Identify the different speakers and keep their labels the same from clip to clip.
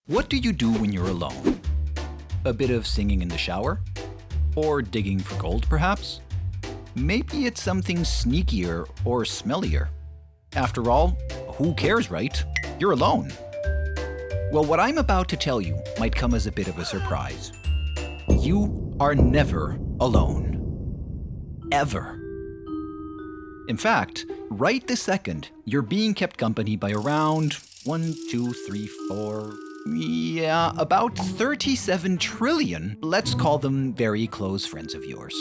Speaker 1: What do you do when you're alone? A bit of singing in the shower? Or digging for gold, perhaps? Maybe it's something sneakier or smellier. After all, who cares, right? You're alone. Well, what I'm about to tell you might come as a bit of a surprise. You are never alone. Ever. In fact, right this second, you're being kept company by around about 37 trillion, let's call them very close friends of yours.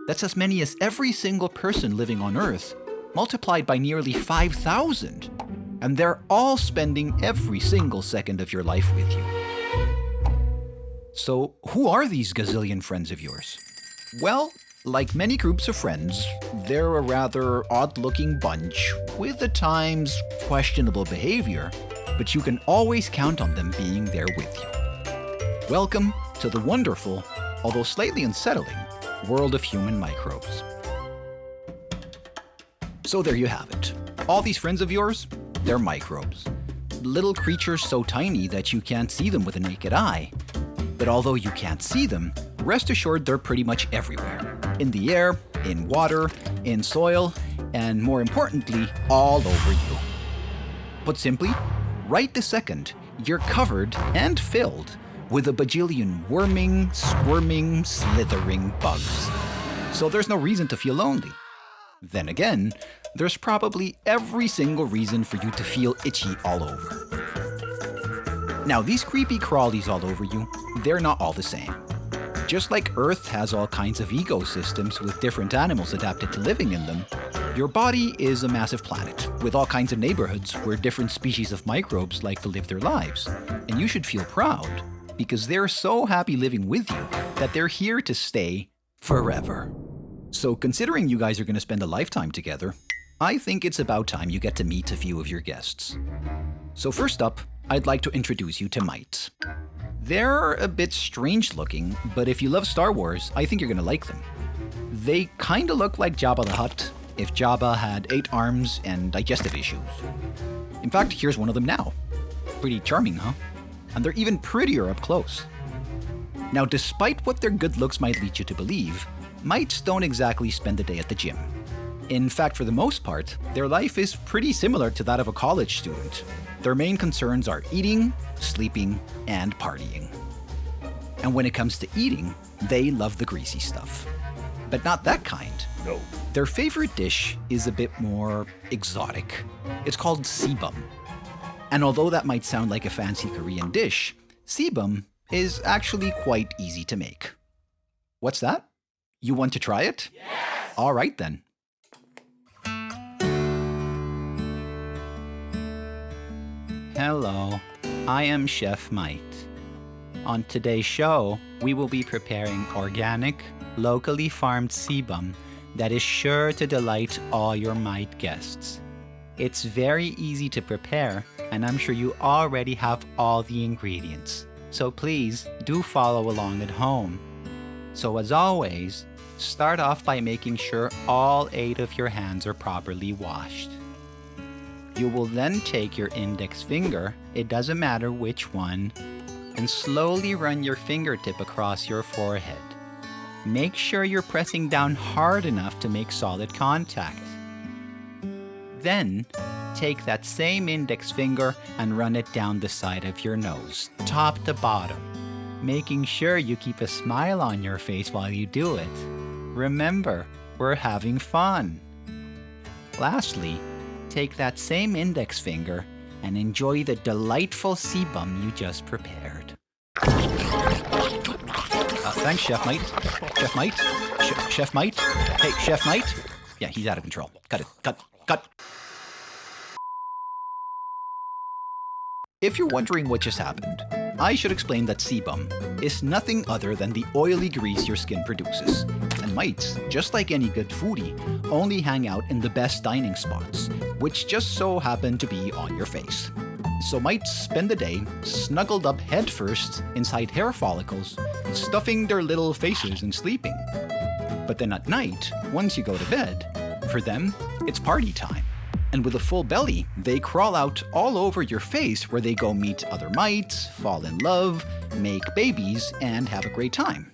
Speaker 1: That's as many as every single person living on Earth, multiplied by nearly 5,000. And they're all spending every single second of your life with you. So, who are these gazillion friends of yours? Well, like many groups of friends, they're a rather odd-looking bunch with at times questionable behavior, but you can always count on them being there with you. Welcome to the wonderful, although slightly unsettling, world of human microbes. So there you have it. All these friends of yours, they're microbes. Little creatures so tiny that you can't see them with the naked eye. But although you can't see them, rest assured they're pretty much everywhere. In the air, in water, in soil, and more importantly, all over you. Put simply, right this second, you're covered and filled with a bajillion worming, squirming, slithering bugs. So there's no reason to feel lonely. Then again, there's probably every single reason for you to feel itchy all over. Now, these creepy crawlies all over you, they're not all the same. Just like Earth has all kinds of ecosystems with different animals adapted to living in them, your body is a massive planet with all kinds of neighborhoods where different species of microbes like to live their lives. And you should feel proud because they're so happy living with you that they're here to stay forever. So considering you guys are going to spend a lifetime together, I think it's about time you get to meet a few of your guests. So first up, I'd like to introduce you to mites. They're a bit strange looking, but if you love Star Wars, I think you're going to like them. They kinda look like Jabba the Hutt if Jabba had 8 arms and digestive issues. In fact, here's one of them now. Pretty charming, huh? And they're even prettier up close. Now, despite what their good looks might lead you to believe, mites don't exactly spend the day at the gym. In fact, for the most part, their life is pretty similar to that of a college student. Their main concerns are eating, sleeping, and partying. And when it comes to eating, they love the greasy stuff. But not that kind. No. Their favorite dish is a bit more exotic. It's called sebum. And although that might sound like a fancy Korean dish, sebum is actually quite easy to make. What's that? You want to try it? Yes! All right then. Hello, I am Chef Mite. On today's show, we will be preparing organic, locally farmed sebum that is sure to delight all your Mite guests. It's very easy to prepare, and I'm sure you already have all the ingredients. So please do follow along at home. So as always, start off by making sure all 8 of your hands are properly washed. You will then take your index finger, it doesn't matter which one, and slowly run your fingertip across your forehead. Make sure you're pressing down hard enough to make solid contact. Then, take that same index finger and run it down the side of your nose, top to bottom, making sure you keep a smile on your face while you do it. Remember, we're having fun. Lastly, take that same index finger and enjoy the delightful sebum you just prepared. Thanks, Chef Mite. Chef Mite? Chef Mite? Hey, Chef Mite? Yeah, he's out of control. Cut it. Cut. If you're wondering what just happened, I should explain that sebum is nothing other than the oily grease your skin produces. And mites, just like any good foodie, only hang out in the best dining spots, which just so happen to be on your face. So mites spend the day snuggled up headfirst inside hair follicles, stuffing their little faces and sleeping. But then at night, once you go to bed, for them, it's party time. And with a full belly, they crawl out all over your face where they go meet other mites, fall in love, make babies, and have a great time.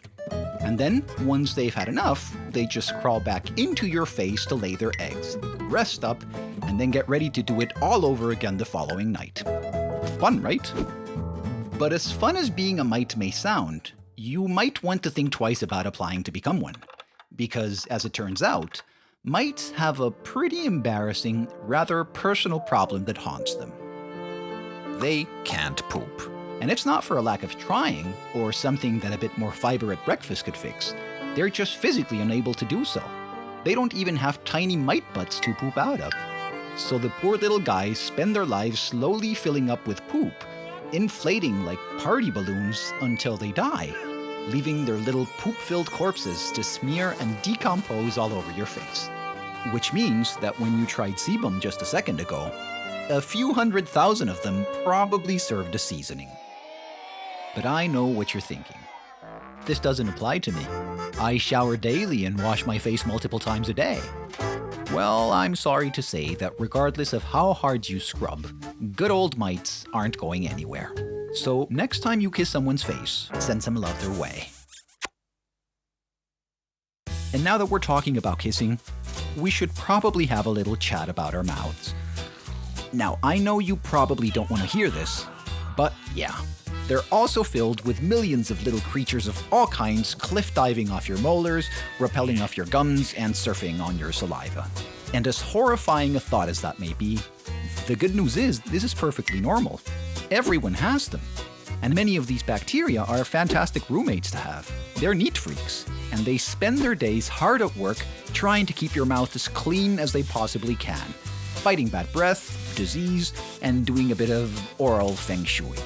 Speaker 1: And then, once they've had enough, they just crawl back into your face to lay their eggs, rest up, and then get ready to do it all over again the following night. Fun, right? But as fun as being a mite may sound, you might want to think twice about applying to become one. Because, as it turns out, mites have a pretty embarrassing, rather personal problem that haunts them. They can't poop. And it's not for a lack of trying, or something that a bit more fiber at breakfast could fix. They're just physically unable to do so. They don't even have tiny mite butts to poop out of. So the poor little guys spend their lives slowly filling up with poop, inflating like party balloons until they die, leaving their little poop-filled corpses to smear and decompose all over your face. Which means that when you tried sebum just a second ago, a few 100,000 of them probably served as seasoning. But I know what you're thinking. This doesn't apply to me. I shower daily and wash my face multiple times a day. Well, I'm sorry to say that regardless of how hard you scrub, good old mites aren't going anywhere. So next time you kiss someone's face, send some love their way. And now that we're talking about kissing, we should probably have a little chat about our mouths. Now, I know you probably don't want to hear this, but yeah. They're also filled with millions of little creatures of all kinds cliff diving off your molars, rappelling off your gums, and surfing on your saliva. And as horrifying a thought as that may be, the good news is this is perfectly normal. Everyone has them. And many of these bacteria are fantastic roommates to have. They're neat freaks, and they spend their days hard at work trying to keep your mouth as clean as they possibly can, fighting bad breath, disease, and doing a bit of oral feng shui.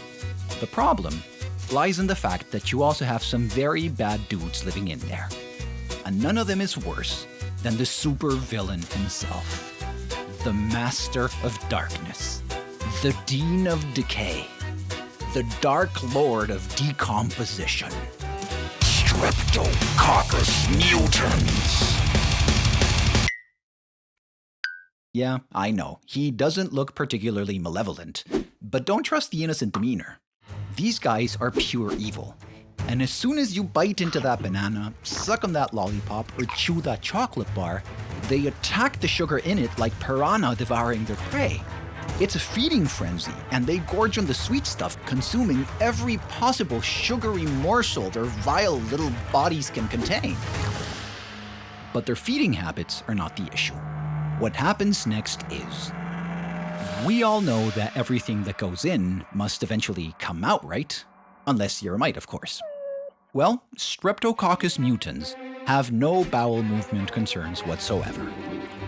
Speaker 1: The problem lies in the fact that you also have some very bad dudes living in there. And none of them is worse than the super villain himself. The Master of Darkness. The Dean of Decay. The Dark Lord of Decomposition. STREPTOCOCCUS mutans. Yeah, I know, he doesn't look particularly malevolent, but don't trust the innocent demeanor. These guys are pure evil, and as soon as you bite into that banana, suck on that lollipop, or chew that chocolate bar, they attack the sugar in it like piranha devouring their prey. It's a feeding frenzy, and they gorge on the sweet stuff, consuming every possible sugary morsel their vile little bodies can contain. But their feeding habits are not the issue. What happens next is, we all know that everything that goes in must eventually come out, right? Unless you're a mite, of course. Well, Streptococcus mutans have no bowel movement concerns whatsoever.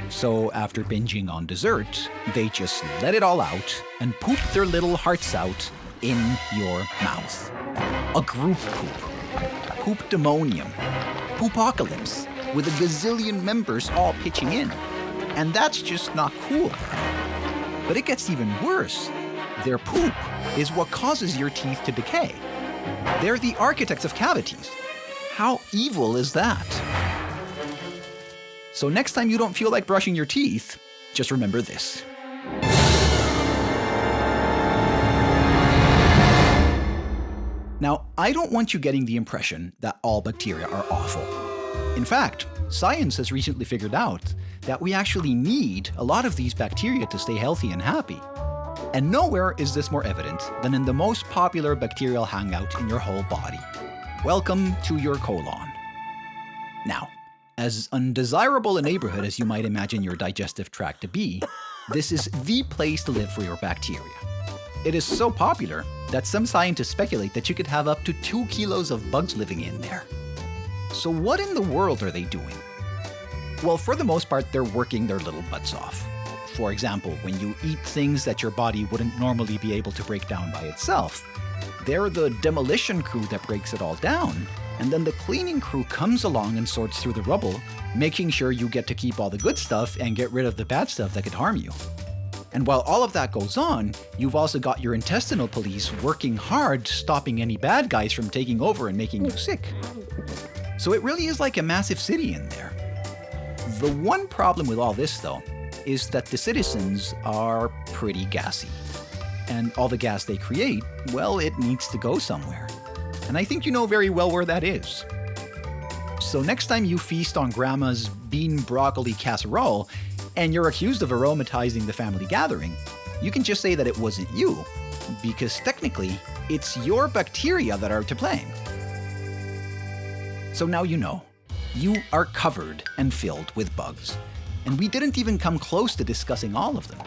Speaker 1: So after binging on dessert, they just let it all out and poop their little hearts out in your mouth. A group poop. Poop-demonium. Poopocalypse, with a gazillion members all pitching in. And that's just not cool. But it gets even worse. Their poop is what causes your teeth to decay. They're the architects of cavities. How evil is that? So next time you don't feel like brushing your teeth, just remember this. Now, I don't want you getting the impression that all bacteria are awful. In fact, science has recently figured out that we actually need a lot of these bacteria to stay healthy and happy. And nowhere is this more evident than in the most popular bacterial hangout in your whole body. Welcome to your colon. Now, as undesirable a neighborhood as you might imagine your digestive tract to be, this is the place to live for your bacteria. It is so popular that some scientists speculate that you could have up to 2 kilos of bugs living in there. So what in the world are they doing? Well, for the most part, they're working their little butts off. For example, when you eat things that your body wouldn't normally be able to break down by itself, they're the demolition crew that breaks it all down, and then the cleaning crew comes along and sorts through the rubble, making sure you get to keep all the good stuff and get rid of the bad stuff that could harm you. And while all of that goes on, you've also got your intestinal police working hard, stopping any bad guys from taking over and making you sick. So it really is like a massive city in there. The one problem with all this, though, is that the citizens are pretty gassy. And all the gas they create, well, it needs to go somewhere. And I think you know very well where that is. So next time you feast on Grandma's bean broccoli casserole, and you're accused of aromatizing the family gathering, you can just say that it wasn't you, because technically, it's your bacteria that are to blame. So now you know. You are covered and filled with bugs, and we didn't even come close to discussing all of them.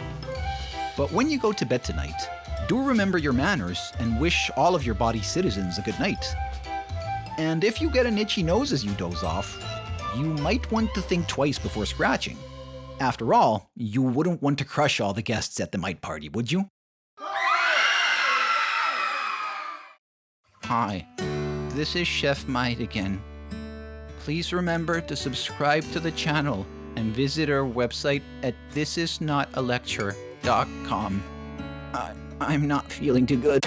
Speaker 1: But when you go to bed tonight, do remember your manners and wish all of your body's citizens a good night. And if you get an itchy nose as you doze off, you might want to think twice before scratching. After all, you wouldn't want to crush all the guests at the mite party, would you? Hi, this is Chef Mite again. Please remember to subscribe to the channel and visit our website at thisisnotalecture.com. I'm not feeling too good.